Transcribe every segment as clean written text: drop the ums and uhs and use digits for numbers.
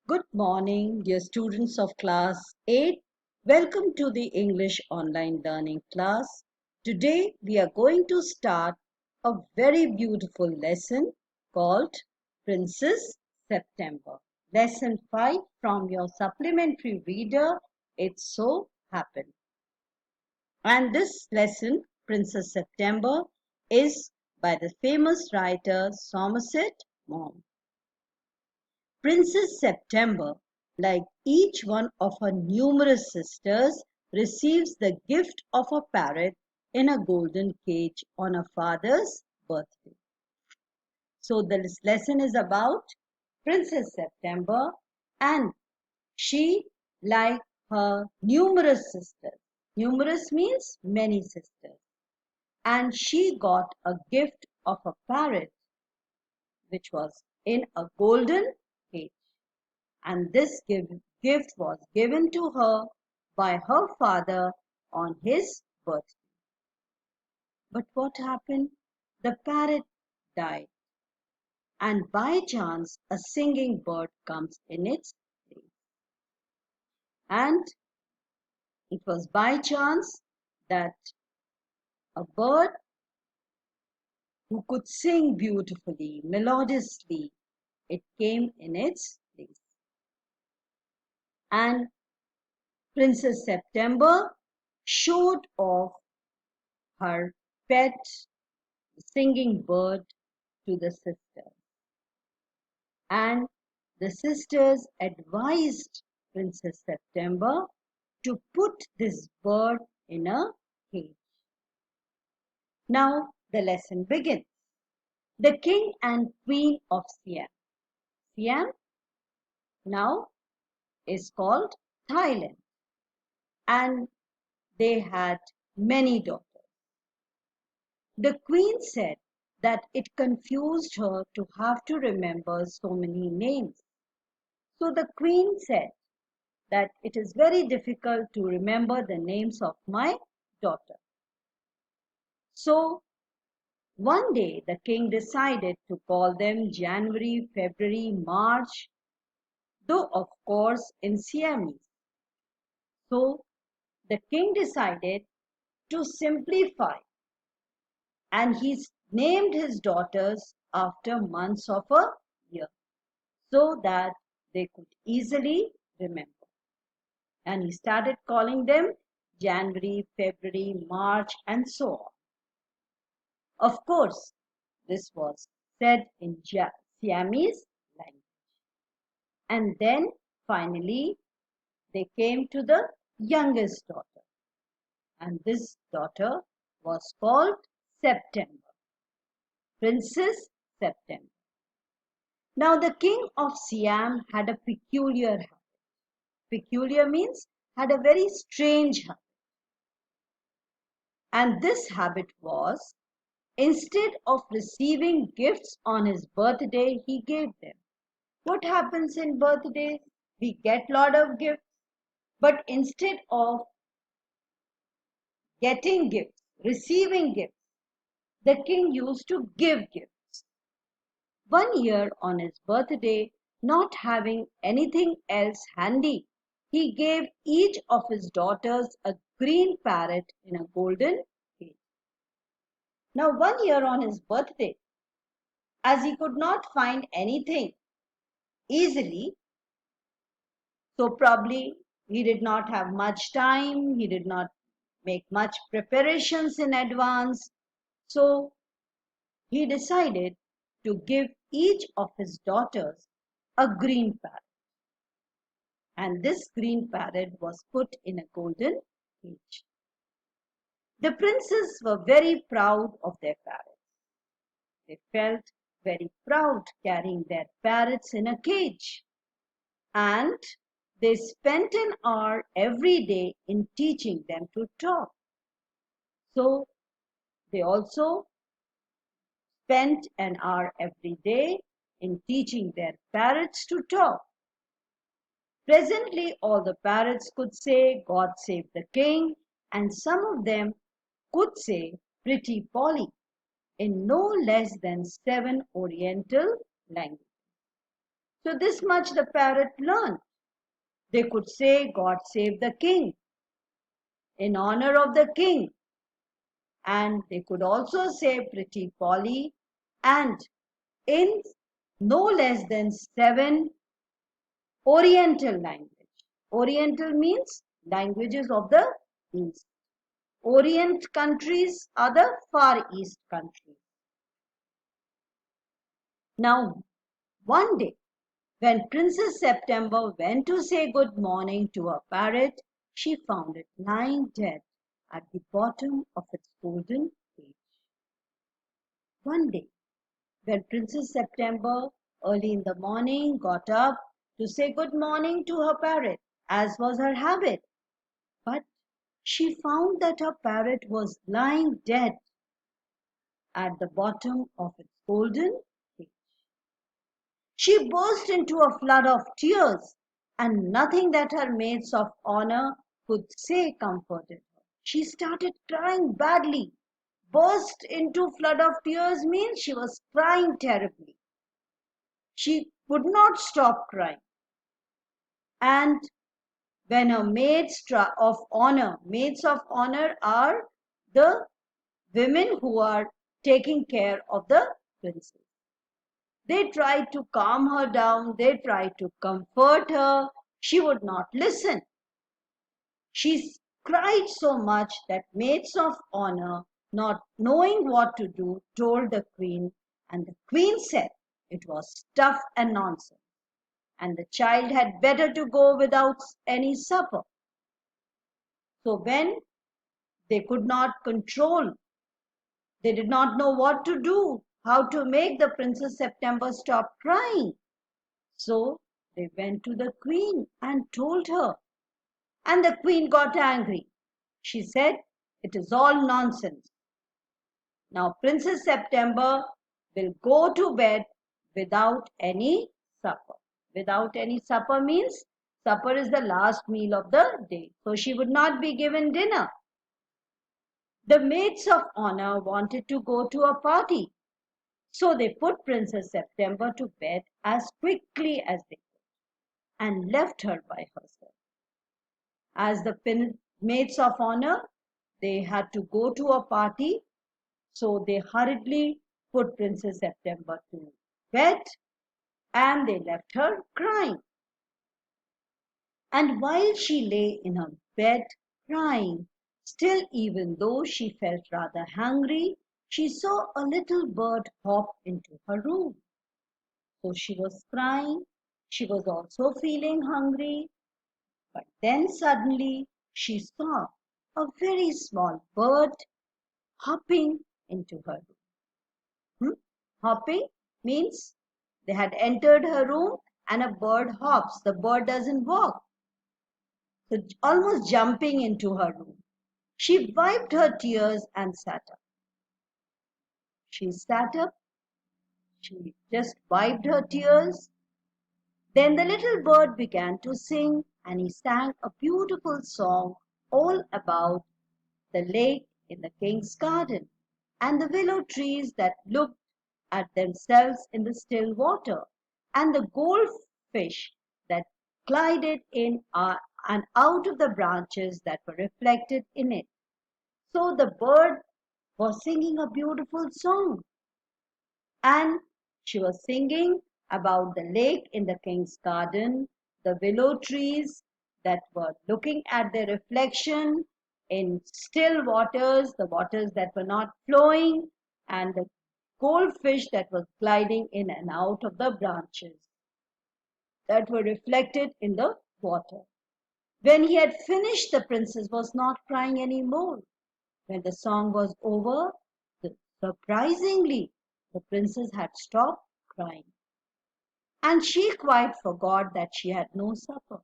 Good morning, dear students of class 8. Welcome to the English online learning class. Today we are going to start a very beautiful lesson called Princess September. Lesson 5 from your supplementary reader, It So Happened. And this lesson, Princess September, is by the famous writer Somerset Maugham. Princess September, like each one of her numerous sisters, receives the gift of a parrot in a golden cage on her father's birthday. So this lesson is about Princess September, and she, like her numerous sisters, numerous means many sisters, and she got a gift of a parrot which was in a golden cage. And this gift was given to her by her father on his birthday. But what happened? The parrot died, and by chance a singing bird comes in its place. And it was by chance that a bird who could sing beautifully, melodiously, it came in its place. And Princess September showed off her pet singing bird to the sister. And the sisters advised Princess September to put this bird in a cage. Now the lesson begins. The king and queen of Siam. Siam now is called Thailand, and they had many daughters. The queen said that it confused her to have to remember so many names. So the queen said that it is very difficult to remember the names of my daughter. So one day the king decided to call them January, February, March, though of course in Siamese. So the king decided to simplify, and he named his daughters after months of a year so that they could easily remember. And he started calling them January, February, March, and so on. Of course, this was said in Siamese language. And then finally, they came to the youngest daughter. And this daughter was called September, Princess September. Now, the king of Siam had a peculiar habit. Peculiar means had a very strange habit. And this habit was, instead of receiving gifts on his birthday, he gave them. What happens in birthdays? We get lot of gifts, but instead of getting gifts, receiving gifts, the king used to give gifts. One year on his birthday, not having anything else handy, he gave each of his daughters a green parrot in a golden cage. Now, one year on his birthday, as he could not find anything easily, so probably he did not have much time, he did not make much preparations in advance. So he decided to give each of his daughters a green parrot. And this green parrot was put in a golden cage. The princes were very proud of their parrots. They felt very proud carrying their parrots in a cage. And they spent an hour every day in teaching them to talk. So they also spent an hour every day in teaching their parrots to talk. Presently, all the parrots could say, God save the king, and some of them could say, Pretty Polly, in no less than 7 Oriental languages. So this much the parrot learned. They could say, God save the king, in honor of the king. And they could also say Pretty Polly, and in no less than 7 Oriental language. Oriental means languages of the East. Orient countries are the Far East countries. Now, one day, when Princess September went to say good morning to her parrot, she found it lying dead at the bottom of its golden cage. One day, when Princess September early in the morning got up to say good morning to her parrot, as was her habit, but she found that her parrot was lying dead at the bottom of its golden cage. She burst into a flood of tears, and nothing that her maids of honor could say comforted her. She started crying badly. Burst into flood of tears means she was crying terribly. She could not stop crying. And when her maids of honor are the women who are taking care of the princess. They tried to calm her down, they tried to comfort her. She would not listen. She cried so much that maids of honor, not knowing what to do, told the queen, and the queen said it was stuff and nonsense, and the child had better to go without any supper. So when they could not control, they did not know what to do, how to make the Princess September stop crying. So they went to the queen and told her. And the queen got angry. She said, it is all nonsense. Now Princess September will go to bed without any supper. Without any supper means supper is the last meal of the day. So she would not be given dinner. The maids of honor wanted to go to a party. So they put Princess September to bed as quickly as they could and left her by herself. As the maids of honor, they had to go to a party, so they hurriedly put Princess September to bed and they left her crying. And while she lay in her bed crying, still even though she felt rather hungry, she saw a little bird hop into her room. So she was crying, she was also feeling hungry, but then suddenly she saw a very small bird hopping into her room. Hopping means they had entered her room and a bird hops. The bird doesn't walk. So almost jumping into her room. She wiped her tears and sat up. She sat up. She just wiped her tears. Then the little bird began to sing, and he sang a beautiful song all about the lake in the king's garden, and the willow trees that looked at themselves in the still water, and the goldfish that glided in and out of the branches that were reflected in it. So the bird was singing a beautiful song, and she was singing about the lake in the king's garden, the willow trees that were looking at their reflection in still waters, the waters that were not flowing, and the goldfish that was gliding in and out of the branches that were reflected in the water. When he had finished, the princess was not crying any more. When the song was over, surprisingly, the princess had stopped crying. And she quite forgot that she had no supper.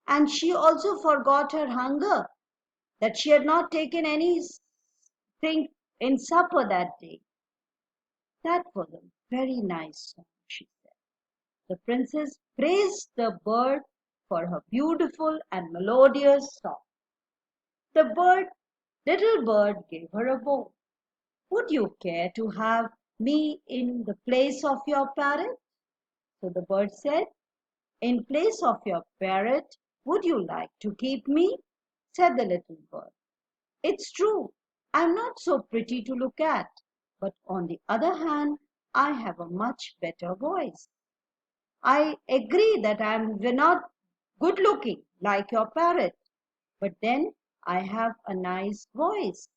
And she also forgot her hunger, that she had not taken anything in supper that day. That was a very nice song, she said. The princess praised the bird for her beautiful and melodious song. The little bird gave her a bone. Would you care to have me in the place of your parrot? So the bird said, "In place of your parrot, would you like to keep me?" said the little bird. "It's true, I'm not so pretty to look at, but on the other hand, I have a much better voice. I agree that I'm not good looking like your parrot, but then I have a nice voice."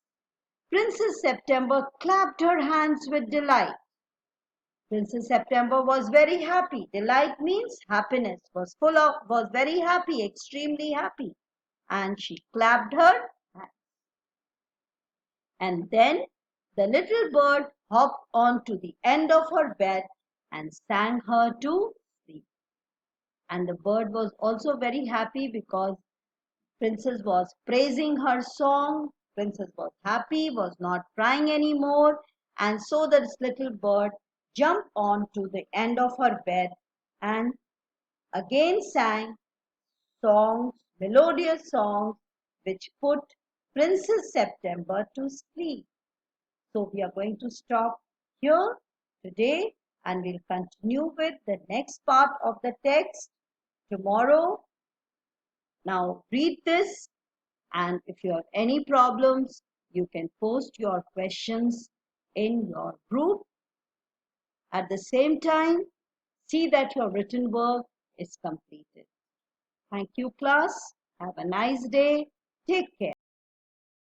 Princess September clapped her hands with delight. Princess September was very happy. Delight means happiness. Was very happy, extremely happy. And she clapped her hands. And then the little bird hopped on to the end of her bed and sang her to sleep. And the bird was also very happy because Princess was praising her song. Princess was happy, was not crying anymore. And so this little bird jumped on to the end of her bed and again sang songs, melodious songs, which put Princess September to sleep. So we are going to stop here today and we'll continue with the next part of the text tomorrow. Now read this, and if you have any problems, you can post your questions in your group. At the same time, see that your written work is completed. Thank you, class. Have a nice day. Take care.